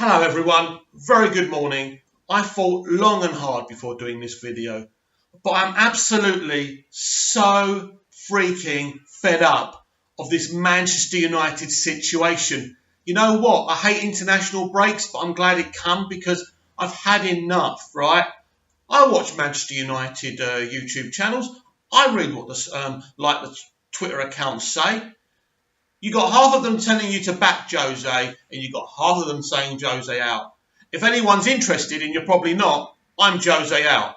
Hello everyone, very good morning. I thought long and hard before doing this video, but I'm absolutely so freaking fed up of this Manchester United situation. You know what? I hate international breaks, but I'm glad it come because I've had enough, right? I watch Manchester United YouTube channels. I read what the Twitter accounts say. You got half of them telling you to back Jose, and you got half of them saying Jose out. If anyone's interested, and you're probably not, I'm Jose out.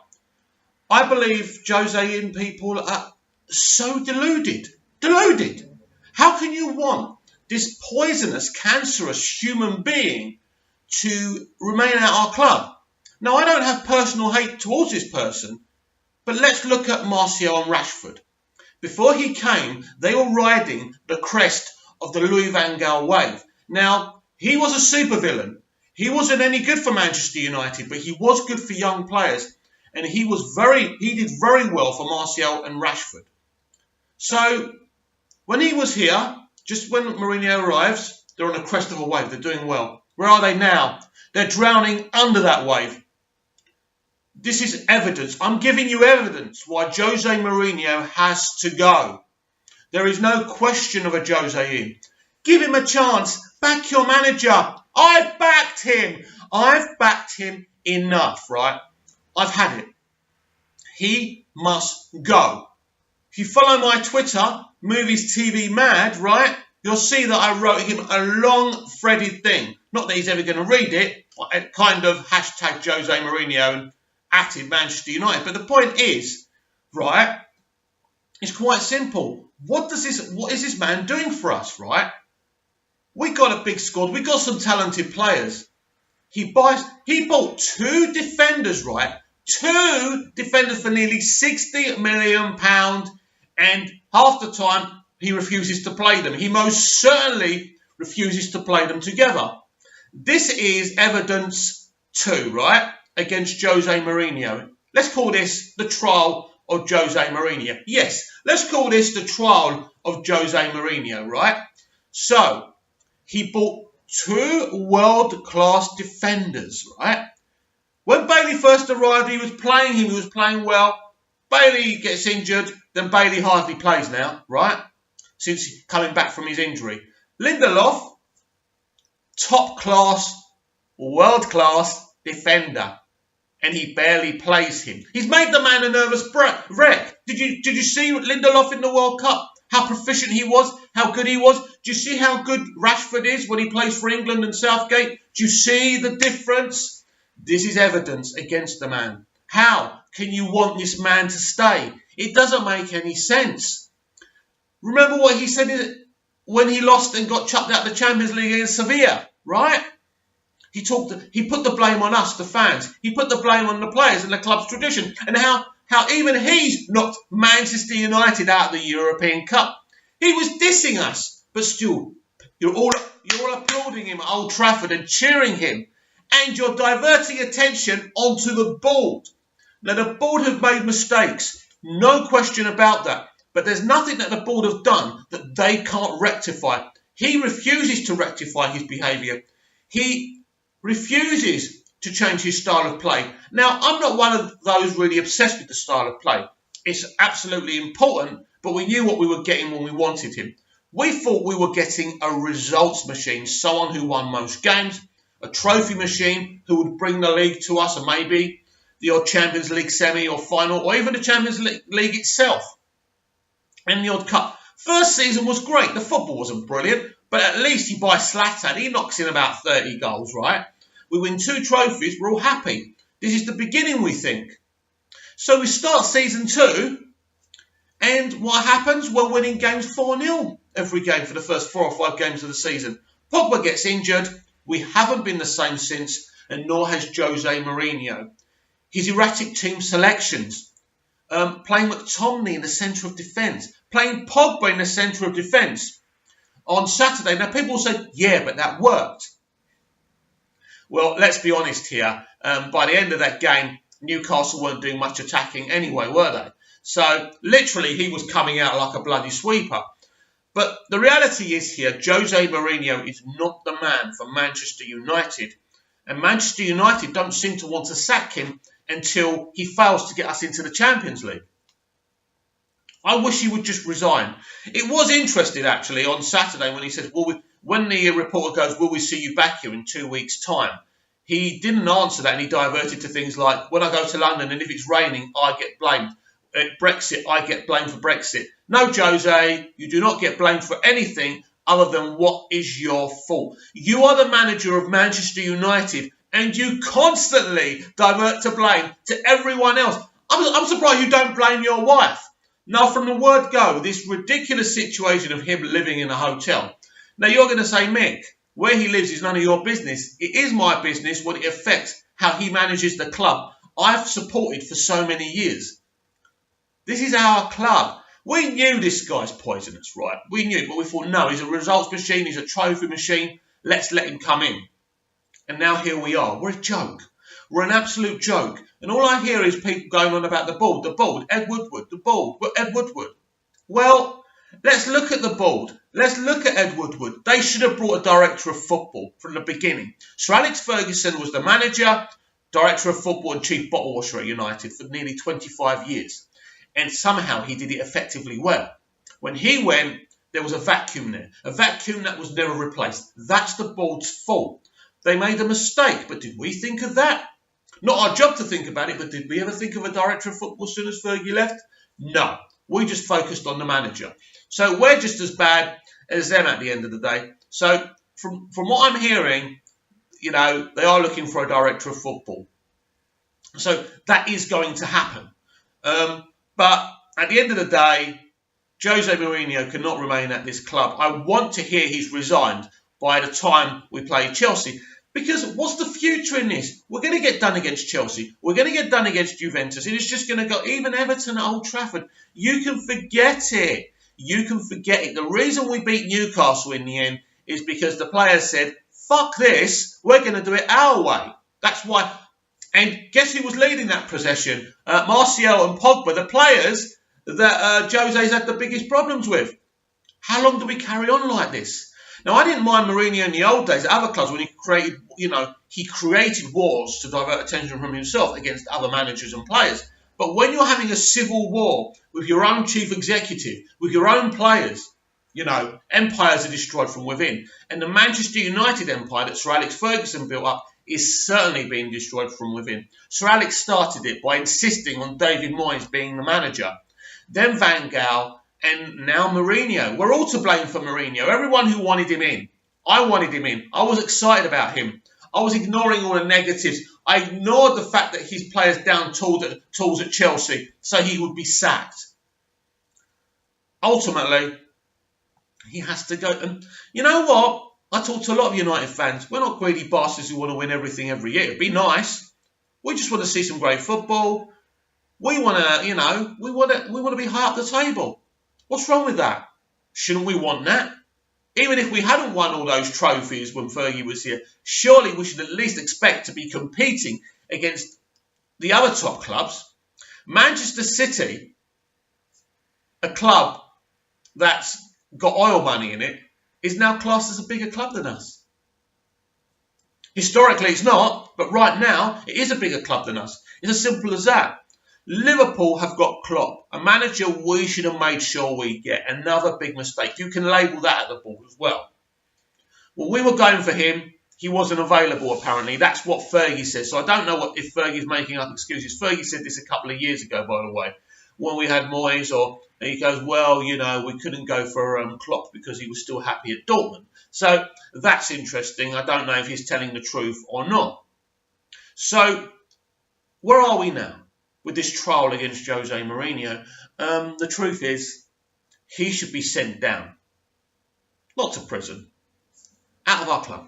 I believe Jose in people are so deluded. Deluded. How can you want this poisonous, cancerous human being to remain at our club? Now, I don't have personal hate towards this person, but let's look at Martial and Rashford. Before he came, they were riding the crest of the Louis van Gaal wave. Now, he was a supervillain. He wasn't any good for Manchester United, but he was good for young players. And he did very well for Martial and Rashford. So, when he was here, just when Mourinho arrives, they're on the crest of a wave. They're doing well. Where are they now? They're drowning under that wave. This is evidence. I'm giving you evidence why Jose Mourinho has to go. There is no question of a Jose in. Give him a chance. Back your manager. I've backed him. I've backed him enough, right? I've had it. He must go. If you follow my Twitter, Movies TV Mad, right, you'll see that I wrote him a long threaded thing. Not that he's ever going to read it. Kind of hashtag Jose Mourinho and @ Manchester United. But the point is, right, it's quite simple. What is this man doing for us, right? We got a big squad. We got some talented players. He bought 2 defenders, right? 2 defenders for nearly £60 million, and half the time he refuses to play them. He most certainly refuses to play them together. This is evidence 2, right, against Jose Mourinho. Let's call this the trial of Jose Mourinho. Yes, let's call this the trial of Jose Mourinho, right? So, he bought 2 world-class defenders, right? When Bailey first arrived, he was playing well. Bailey gets injured, then Bailey hardly plays now, right? Since coming back from his injury. Lindelof, top-class, world-class defender. And he barely plays him. He's made the man a nervous wreck. Did you see Lindelof in the World Cup? How proficient he was? How good he was? Do you see how good Rashford is when he plays for England and Southgate? Do you see the difference? This is evidence against the man. How can you want this man to stay? It doesn't make any sense. Remember what he said when he lost and got chucked out of the Champions League against Sevilla, right? He put the blame on us, the fans. He put the blame on the players and the club's tradition. And how even he's knocked Manchester United out of the European Cup. He was dissing us. But still, you're all applauding him at Old Trafford and cheering him. And you're diverting attention onto the board. Now, the board have made mistakes. No question about that. But there's nothing that the board have done that they can't rectify. He refuses to rectify his behaviour. He refuses to change his style of play. Now, I'm not one of those really obsessed with the style of play. It's absolutely important, but we knew what we were getting when we wanted him. We thought we were getting a results machine, someone who won most games, a trophy machine who would bring the league to us, and maybe the odd Champions League semi or final, or even the Champions League itself, and the odd cup. First season was great. The football wasn't brilliant, but at least he buys Zlatan. He knocks in about 30 goals, right? We win 2 trophies. We're all happy. This is the beginning, we think. So we start season 2, and what happens? We're winning games 4-0 every game for the first 4 or 5 games of the season. Pogba gets injured. We haven't been the same since, and nor has Jose Mourinho. His erratic team selections, playing McTominay in the centre of defence, playing Pogba in the centre of defence on Saturday. Now, people say, yeah, but that worked. Well, let's be honest here. By the end of that game, Newcastle weren't doing much attacking anyway, were they? So, literally, he was coming out like a bloody sweeper. But the reality is here, Jose Mourinho is not the man for Manchester United. And Manchester United don't seem to want to sack him until he fails to get us into the Champions League. I wish he would just resign. It was interesting, actually, on Saturday when he said, when the reporter goes, will we see you back here in 2 weeks' time? He didn't answer that, and he diverted to things like, when I go to London and if it's raining, I get blamed. At Brexit, I get blamed for Brexit. No, Jose, you do not get blamed for anything other than what is your fault. You are the manager of Manchester United, and you constantly divert to blame to everyone else. I'm surprised you don't blame your wife. Now, from the word go, this ridiculous situation of him living in a hotel. Now, you're going to say, Mick, where he lives is none of your business. It is my business when it affects how he manages the club I've supported for so many years. This is our club. We knew this guy's poisonous, right? We knew, but we thought, no, he's a results machine, he's a trophy machine. Let's let him come in. And now here we are. We're a joke. We're an absolute joke. And all I hear is people going on about the board, Ed Woodward, the board, Ed Woodward. Well, let's look at the board. Let's look at Ed Woodward. They should have brought a director of football from the beginning. Sir Alex Ferguson was the manager, director of football and chief bottle washer at United for nearly 25 years. And somehow he did it effectively well. When he went, there was a vacuum there. A vacuum that was never replaced. That's the board's fault. They made a mistake, but did we think of that? Not our job to think about it, but did we ever think of a director of football as soon as Fergie left? No. We just focused on the manager. So we're just as bad as them at the end of the day. So from what I'm hearing, they are looking for a director of football. So that is going to happen. But at the end of the day, Jose Mourinho cannot remain at this club. I want to hear he's resigned by the time we play Chelsea. Because what's the future in this? We're going to get done against Chelsea. We're going to get done against Juventus. And it's just going to go, even Everton at Old Trafford. You can forget it. You can forget it. The reason we beat Newcastle in the end is because the players said, fuck this, we're going to do it our way. That's why. And guess who was leading that procession? Martial and Pogba, the players that Jose's had the biggest problems with. How long do we carry on like this? Now, I didn't mind Mourinho in the old days at other clubs when he created wars to divert attention from himself against other managers and players. But when you're having a civil war with your own chief executive, with your own players, empires are destroyed from within. And the Manchester United empire that Sir Alex Ferguson built up is certainly being destroyed from within. Sir Alex started it by insisting on David Moyes being the manager. Then Van Gaal, and now Mourinho. We're all to blame for Mourinho. Everyone who wanted him in. I wanted him in. I was excited about him. I was ignoring all the negatives. I ignored the fact that his players down tools at Chelsea so he would be sacked. Ultimately, he has to go. And you know what? I talk to a lot of United fans. We're not greedy bastards who want to win everything every year. It'd be nice. We just want to see some great football. We want to, we want to be high up the table. What's wrong with that? Shouldn't we want that? Even if we hadn't won all those trophies when Fergie was here, surely we should at least expect to be competing against the other top clubs. Manchester City, a club that's got oil money in it, is now classed as a bigger club than us. Historically, it's not, but right now, it is a bigger club than us. It's as simple as that. Liverpool have got Klopp, a manager we should have made sure we get. Another big mistake. You can label that at the board as well. Well, we were going for him. He wasn't available, apparently. That's what Fergie says. So I don't know if Fergie's making up excuses. Fergie said this a couple of years ago, by the way, when we had Moyes, and he goes, well, we couldn't go for Klopp because he was still happy at Dortmund. So that's interesting. I don't know if he's telling the truth or not. So where are we now with this trial against Jose Mourinho? The truth is, he should be sent down. Not to prison. Out of our club.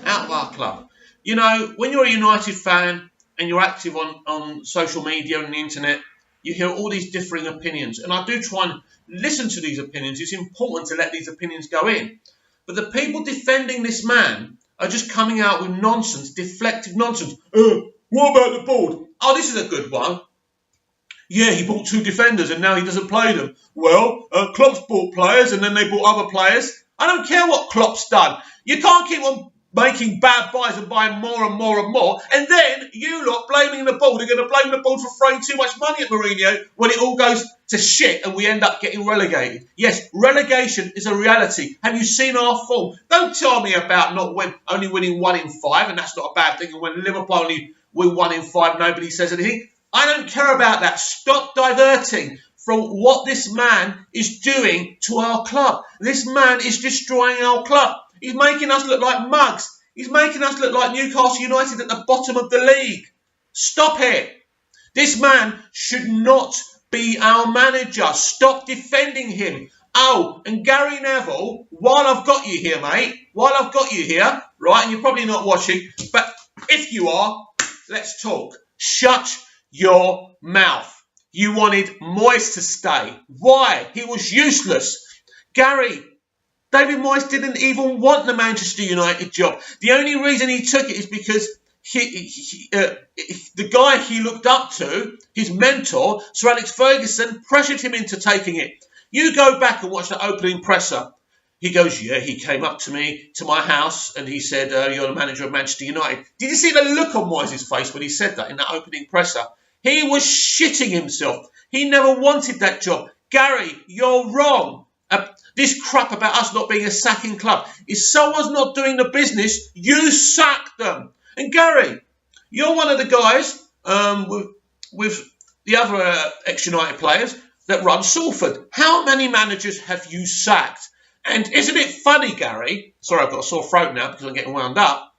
Out of our club. When you're a United fan and you're active on social media and the internet, you hear all these differing opinions. And I do try and listen to these opinions. It's important to let these opinions go in. But the people defending this man are just coming out with nonsense, deflective nonsense. What about the board? Oh, this is a good one. Yeah, he bought 2 defenders and now he doesn't play them. Well, Klopp's bought players and then they bought other players. I don't care what Klopp's done. You can't keep on making bad buys and buying more and more and more, and then you lot blaming the board are going to blame the board for throwing too much money at Mourinho when it all goes to shit and we end up getting relegated. Yes, relegation is a reality. Have you seen our form? Don't tell me about only winning 1 in 5, and that's not a bad thing, and when Liverpool only win 1 in 5, nobody says anything. I don't care about that. Stop diverting from what this man is doing to our club. This man is destroying our club. He's making us look like mugs. He's making us look like Newcastle United at the bottom of the league. Stop it. This man should not be our manager. Stop defending him. Oh, and Gary Neville, while I've got you here, mate, right, and you're probably not watching, but if you are, let's talk. Shut your mouth. You wanted Moyes to stay. Why? He was useless. David Moyes didn't even want the Manchester United job. The only reason he took it is because the guy he looked up to, his mentor, Sir Alex Ferguson, pressured him into taking it. You go back and watch the opening presser. He goes, yeah, he came up to me, to my house, and he said, you're the manager of Manchester United. Did you see the look on Moyes' face when he said that in that opening presser? He was shitting himself. He never wanted that job. Gary, you're wrong. This crap about us not being a sacking club. If someone's not doing the business, you sack them. And Gary, you're one of the guys with the other ex-United players that run Salford. How many managers have you sacked? And isn't it funny, Gary? Sorry, I've got a sore throat now because I'm getting wound up.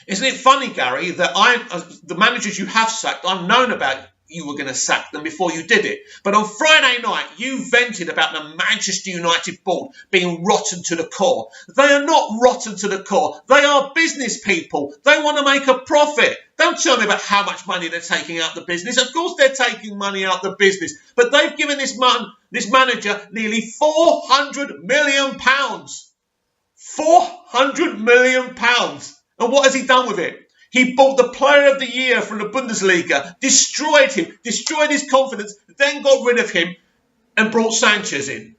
Isn't it funny, Gary, that the managers you have sacked, I've known about you were going to sack them before you did it. But on Friday night, you vented about the Manchester United board being rotten to the core. They are not rotten to the core. They are business people. They want to make a profit. Don't tell me about how much money they're taking out the business. Of course they're taking money out the business. But they've given this manager nearly £400 million. £400 million. And what has he done with it? He bought the player of the year from the Bundesliga, destroyed him, destroyed his confidence, then got rid of him and brought Sanchez in.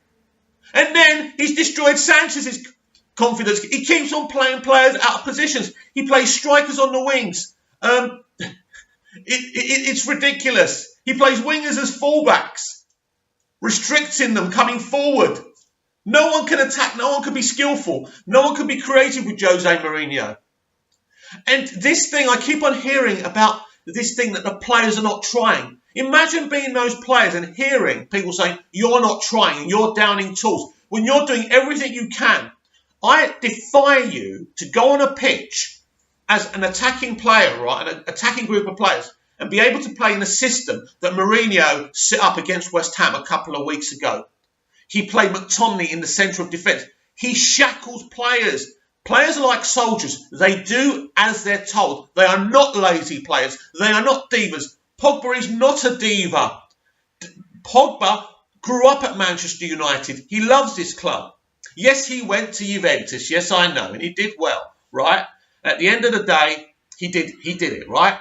And then he's destroyed Sanchez's confidence. He keeps on playing players out of positions. He plays strikers on the wings. It's ridiculous. He plays wingers as fullbacks, restricting them coming forward. No one can attack. No one can be skillful. No one can be creative with Jose Mourinho. And this thing, I keep on hearing about this thing that the players are not trying. Imagine being those players and hearing people saying, you're not trying, you're downing tools, when you're doing everything you can. I defy you to go on a pitch as an attacking player, right, an attacking group of players, and be able to play in a system that Mourinho set up against West Ham a couple of weeks ago. He played McTominay in the centre of defence. He shackles players. Players are like soldiers. They do as they're told. They are not lazy players. They are not divas. Pogba is not a diva. Pogba grew up at Manchester United. He loves this club. Yes, he went to Juventus. Yes, I know. And he did well, right? At the end of the day, he did it, right?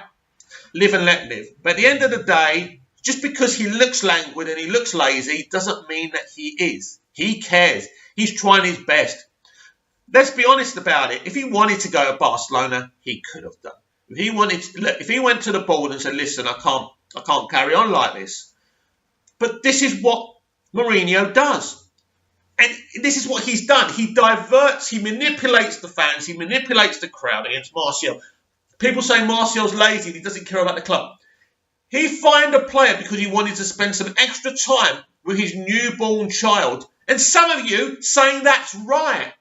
Live and let live. But at the end of the day, just because he looks languid and he looks lazy doesn't mean that he is. He cares. He's trying his best. Let's be honest about it. If he wanted to go to Barcelona, he could have done. If he went to the board and said, listen, I can't carry on like this. But this is what Mourinho does. And this is what he's done. He diverts, he manipulates the fans, he manipulates the crowd against Martial. People say Martial's lazy and he doesn't care about the club. He fined a player because he wanted to spend some extra time with his newborn child. And some of you saying that's right.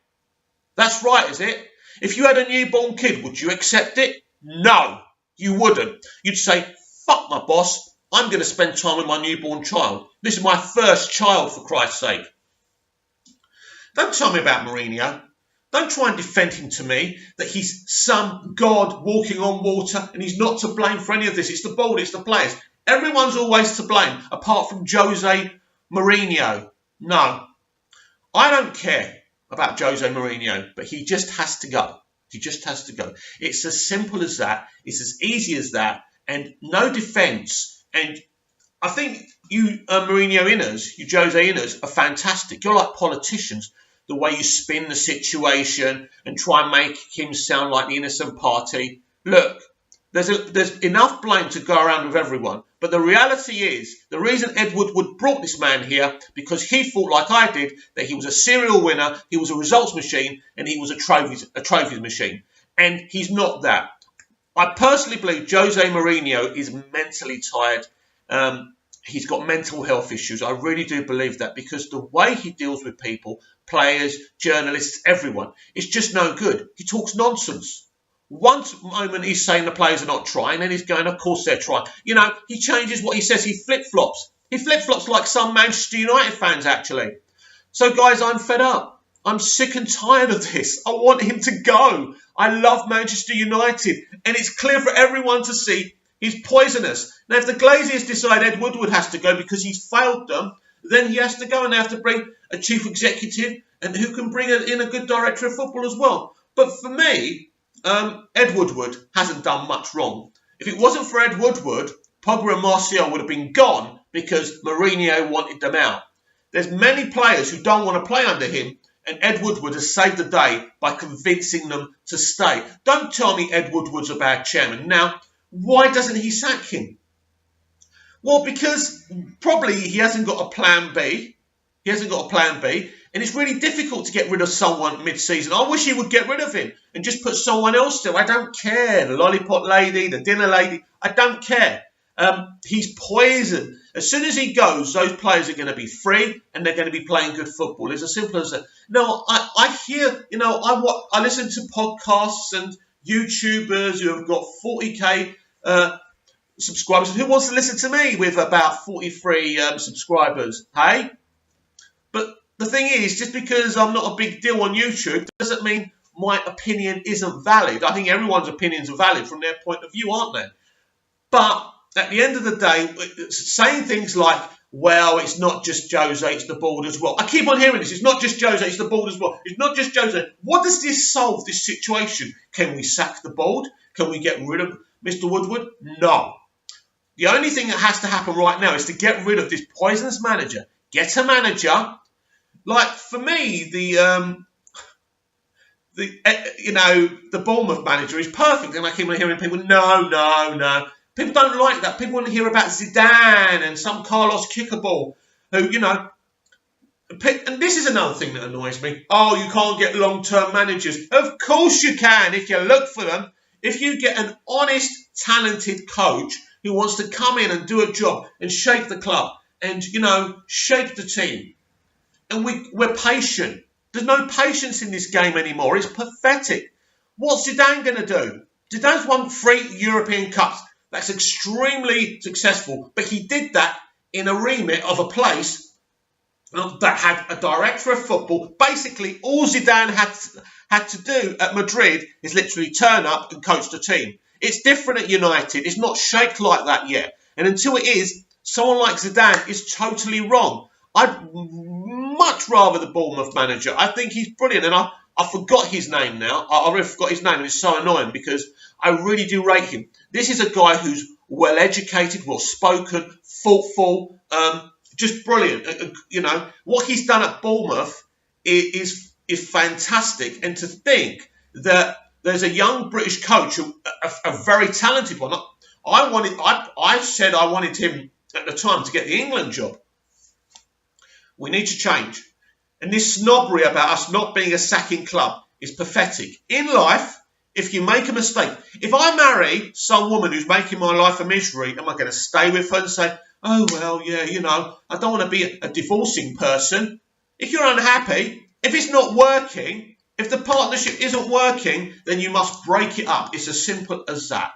That's right, is it? If you had a newborn kid, would you accept it? No, you wouldn't. You'd say, fuck my boss, I'm going to spend time with my newborn child. This is my first child, for Christ's sake. Don't tell me about Mourinho. Don't try and defend him to me that he's some god walking on water and he's not to blame for any of this. It's the board, it's the players. Everyone's always to blame, apart from Jose Mourinho. No, I don't care about Jose Mourinho, but he just has to go. He just has to go. It's as simple as that. It's as easy as that. And no defence. And I think you Mourinho inners, you Jose inners, are fantastic. You're like politicians. the way you spin the situation and try and make him sound like the innocent party. Look, there's enough blame to go around with everyone. But the reality is, the reason Ed Woodward brought this man here, because he thought, like I did, that he was a serial winner, he was a results machine, and he was a trophies machine. And he's not that. I personally believe Jose Mourinho is mentally tired. He's got mental health issues. I really do believe that, because the way he deals with people, players, journalists, everyone, it's just no good. He talks nonsense. One moment he's saying the players are not trying, and he's going, of course they're trying. You know, he changes what he says. He flip-flops. He flip-flops like some Manchester United fans, actually. So, guys, I'm fed up. I'm sick and tired of this. I want him to go. I love Manchester United. And it's clear for everyone to see he's poisonous. Now, if the Glaziers decide Ed Woodward has to go because he's failed them, then he has to go, and they have to bring a chief executive and who can bring in a good director of football as well. But for me, Ed Woodward hasn't done much wrong. If it wasn't for Ed Woodward, Pogba and Martial would have been gone because Mourinho wanted them out. There's many players who don't want to play under him, and Ed Woodward has saved the day by convincing them to stay. Don't tell me Ed Woodward's a bad chairman. Now, why doesn't he sack him? Well, because probably he hasn't got a plan B. He hasn't got a plan B. And it's really difficult to get rid of someone mid-season. I wish he would get rid of him and just put someone else there. I don't care. The lollipop lady, the dinner lady. I don't care. He's poison. As soon as he goes, those players are going to be free and they're going to be playing good football. It's as simple as that. No, I hear, I listen to podcasts and YouTubers who have got 40k subscribers. Who wants to listen to me with about 43 subscribers? Hey? But the thing is, just because I'm not a big deal on YouTube doesn't mean my opinion isn't valid. I think everyone's opinions are valid from their point of view, aren't they? But at the end of the day, saying things like, well, it's not just Jose, it's the board as well. I keep on hearing this. It's not just Jose, it's the board as well. It's not just Jose. What does this solve, this situation? Can we sack the board? Can we get rid of Mr. Woodward? No. The only thing that has to happen right now is to get rid of this poisonous manager. Get a manager. Like, for me, the Bournemouth manager is perfect. And I keep on hearing people, no. People don't like that. People want to hear about Zidane and some Carlos Kickaball who, and this is another thing that annoys me. Oh, you can't get long-term managers. Of course you can if you look for them. If you get an honest, talented coach who wants to come in and do a job and shape the club and, shape the team. And we're patient. There's no patience in this game anymore. It's pathetic. What's Zidane going to do? Zidane's won 3 European Cups. That's extremely successful. But he did that in a remit of a place that had a director of football. Basically, all Zidane had to do at Madrid is literally turn up and coach the team. It's different at United. It's not shaped like that yet. And until it is, someone like Zidane is totally wrong. I'd much rather the Bournemouth manager. I think he's brilliant. And I forgot his name now. I really forgot his name. And it's so annoying because I really do rate him. This is a guy who's well-educated, well-spoken, thoughtful, just brilliant. What he's done at Bournemouth is fantastic. And to think that there's a young British coach, a very talented one. I said I wanted him at the time to get the England job. We need to change. And this snobbery about us not being a sacking club is pathetic. In life, if you make a mistake, if I marry some woman who's making my life a misery, am I going to stay with her and say, oh, well, yeah, I don't want to be a divorcing person? If you're unhappy, if it's not working, if the partnership isn't working, then you must break it up. It's as simple as that.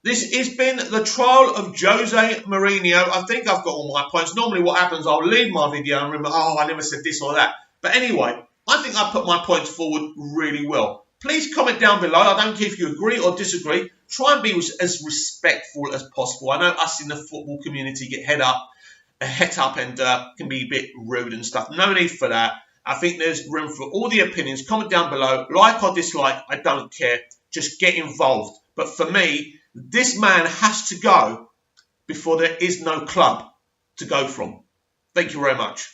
This has been the trial of Jose Mourinho. I think I've got all my points. Normally what happens, I'll leave my video and remember, I never said this or that. But anyway, I think I put my points forward really well. Please comment down below. I don't care if you agree or disagree. Try and be as respectful as possible. I know us in the football community get het up and can be a bit rude and stuff. No need for that. I think there's room for all the opinions. Comment down below. Like or dislike, I don't care. Just get involved. But for me, this man has to go before there is no club to go from. Thank you very much.